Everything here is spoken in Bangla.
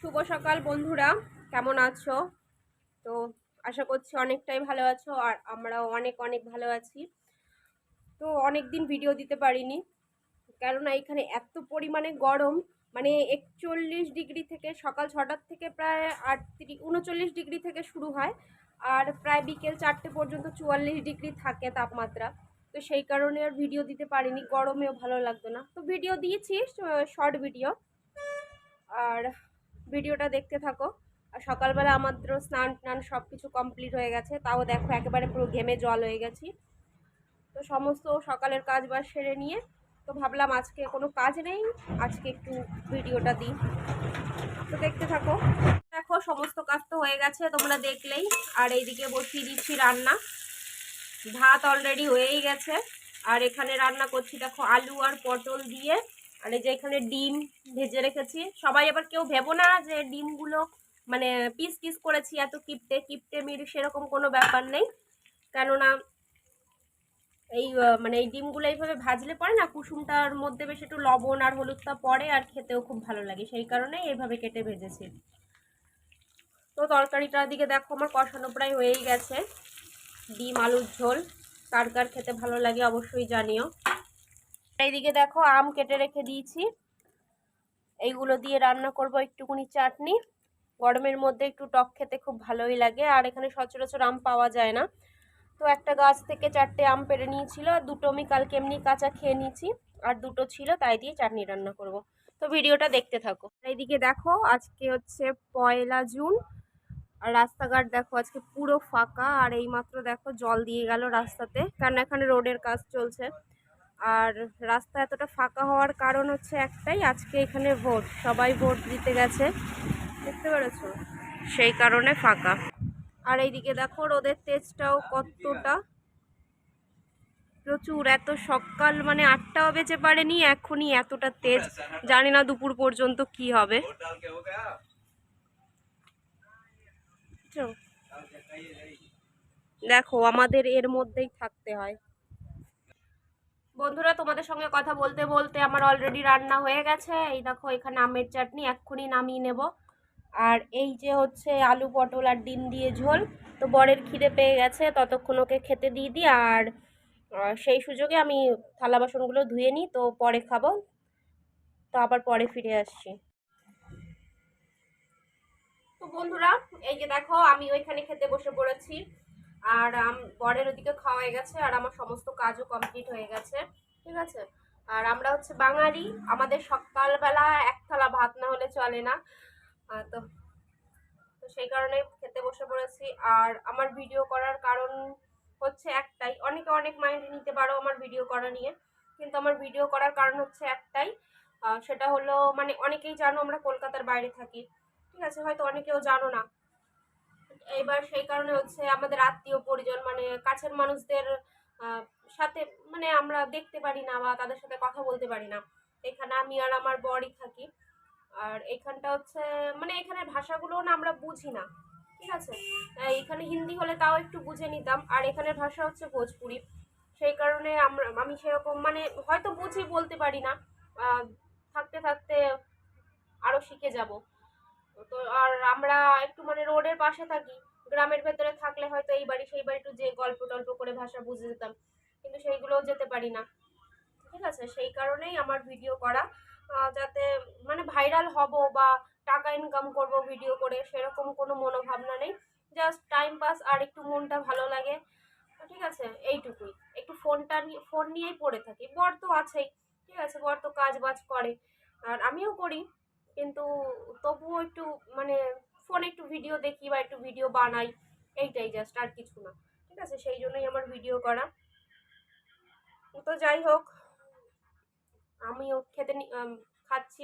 শুভ সকাল বন্ধুরা, কেমন আছো? তো আশা করছি অনেকটাই ভালো আছো, আর আমরাও অনেক অনেক ভালো আছি। তো অনেক দিন ভিডিও দিতে পারিনি, কেননা এখানে এত পরিমাণে গরম। মানে 41 ডিগ্রি থেকে সকাল 6টার থেকে প্রায় 39 ডিগ্রি থেকে শুরু হয়, আর প্রায় বিকেল 4টে পর্যন্ত 44 ডিগ্রি থাকে তাপমাত্রা। তো সেই কারণে আর ভিডিও দিতে পারিনি, গরমেও ভালো লাগতো না। তো ভিডিও দিয়েছি, শর্ট ভিডিও। আর ভিডিওটা দেখতে থাকো। আর সকালবেলা আমাদের স্নান টান সব কিছু কমপ্লিট হয়ে গেছে, তাও দেখো একেবারে পুরো ঘেমে জল হয়ে গেছি। তো সমস্ত সকালের কাজ বাজ সেরে নিয়ে তো ভাবলাম আজকে কোনো কাজ নেই, আজকে একটু ভিডিওটা দিই। তো দেখতে থাকো। দেখো সমস্ত কাজ তো হয়ে গেছে, তোমরা দেখলেই। আর এইদিকে বসিয়ে দিচ্ছি রান্না। ভাত অলরেডি হয়েই গেছে, আর এখানে রান্না করছি দেখো আলু আর পটল দিয়ে। আর এই যে এখানে ডিম ভেজে রেখেছি। সবাই আবার কেউ ভেবো না যে ডিমগুলো মানে পিস পিস করেছি এত কিপটে কিপটে মিল, সেরকম কোনো ব্যাপার নেই। কেননা এই মানে এই ডিমগুলো এইভাবে ভাজলে পরে না, কুসুমটার মধ্যে বেশ একটু লবণ আর হলুদটা পড়ে, আর খেতেও খুব ভালো লাগে, সেই কারণে এইভাবে কেটে ভেজেছি। তো তরকারিটার দিকে দেখো আমার কষানো প্রায় হয়েই গেছে। ডিম আলুর ঝোল কার কার খেতে ভালো লাগে অবশ্যই জানিও। এইদিকে দেখো আম কেটে রেখে দিয়েছি, এইগুলো দিয়ে রান্না করব একটুখানি চাটনি। গরমের মধ্যে একটু টক খেতে খুব ভালোই লাগে, আর এখানে সচরাচর আম পাওয়া যায় না। তো একটা গাছ থেকে 4টে আম পেড়ে নিয়েছিল, আর দুটো আমি কালকে এমনি কাঁচা খেয়ে নিয়েছি, আর দুটো ছিল, তাই দিয়ে চাটনি রান্না করব। তো ভিডিওটা দেখতে থাকো। এইদিকে দেখো আজকে হচ্ছে 1 জুন, আর রাস্তাঘাট দেখো আজকে পুরো ফাঁকা। আর এইমাত্র দেখো জল দিয়ে গেল রাস্তাতে, কারণ এখানে রোডের কাজ চলছে। আর রাস্তা এতটা ফাঁকা হওয়ার কারণ হচ্ছে একটাই, আজকে এখানে ভোট, সবাই ভোট দিতে গেছে, বুঝতে পেরেছো, সেই কারণে ফাঁকা। আর এইদিকে দেখো রোদের তেজটাও কতটা, প্রচুর। এত সকাল মানে 8টাও বেজে পারেনি, এখনই এতটা তেজ। জানি না দুপুর পর্যন্ত কি হবে। দেখো আমাদের এর মধ্যেই থাকতে হয়। বন্ধুরা, তোমাদের সঙ্গে কথা বলতে বলতে আমার অলরেডি রান্না হয়ে গেছে। এই দেখো এখানে আমের চাটনি এক্ষুনি নামিয়ে নেব। আর এই যে হচ্ছে আলু পটল আর ডিম দিয়ে ঝোল। তো বরের খিদে পেয়ে গেছে, ততক্ষণ ওকে খেতে দিয়ে দিই। আর সেই সুযোগে আমি থালা বাসনগুলো ধুয়ে নিই, তো পরে খাবো। তো আবার পরে ফিরে আসছি। তো বন্ধুরা, এই যে দেখো আমি ওইখানে খেতে বসে পড়েছি, আর বরের ওদিকে খাওয়া হয়ে গেছে, আর আমার সমস্ত কাজও কমপ্লিট হয়ে গেছে, ঠিক আছে। আর আমরা হচ্ছে বাঙালি, আমাদের সকালবেলা এক থালা ভাত না হলে চলে না। তো তো সেই কারণে খেতে বসে পড়েছি। আর আমার ভিডিও করার কারণ হচ্ছে একটাই, অনেকে অনেক মাইন্ড নিতে পারো আমার ভিডিও করা নিয়ে, কিন্তু আমার ভিডিও করার কারণ হচ্ছে একটাই। সেটা হলো মানে অনেকেই জানো আমরা কলকাতার বাইরে থাকি, ঠিক আছে, হয়তো অনেকেও জানো না। এইবার সেই কারণে হচ্ছে আমাদের আত্মীয় পরিজন মানে কাছের মানুষদের সাথে মানে আমরা দেখতে পারি না বা তাদের সাথে কথা বলতে পারি না। এখানে আমি আর আমার বরই থাকি। আর এখানটা হচ্ছে মানে এখানের ভাষাগুলো না আমরা বুঝি না, ঠিক আছে। এখানে হিন্দি হলে তাও একটু বুঝে নিতাম, আর এখানের ভাষা হচ্ছে ভোজপুরি। সেই কারণে আমি সেরকম মানে হয়তো বুঝি, বলতে পারি না। থাকতে থাকতে আরও শিখে যাব। তো আর আমরা একটু মানে রোডের পাশে থাকি, গ্রামের ভেতরে থাকলে হয়তো এই বাড়ি সেই বাড়ি একটু যে গল্প টল্প করে ভাষা বুঝে যেতাম, কিন্তু সেইগুলোও যেতে পারি না, ঠিক আছে। সেই কারণেই আমার ভিডিও করা, যাতে মানে ভাইরাল হব বা টাকা ইনকাম করব ভিডিও করে, সেরকম কোনো মনোভাবনা নেই। জাস্ট টাইম পাস আর একটু মনটা ভালো লাগে, ঠিক আছে, এইটুকুই। একটু ফোন নিয়েই পড়ে থাকি। বর তো আছেই, ঠিক আছে, বর তো কাজ বাজ করে, আর আমিও করি, কিন্তু তবুও একটু মানে ফোনে একটু ভিডিও দেখি বা একটু ভিডিও বানাই, এইটাই জাস্ট, আর কিছু না, ঠিক আছে। সেই জন্যই আমার ভিডিও করা। তো যাই হোক, আমিও খাচ্ছি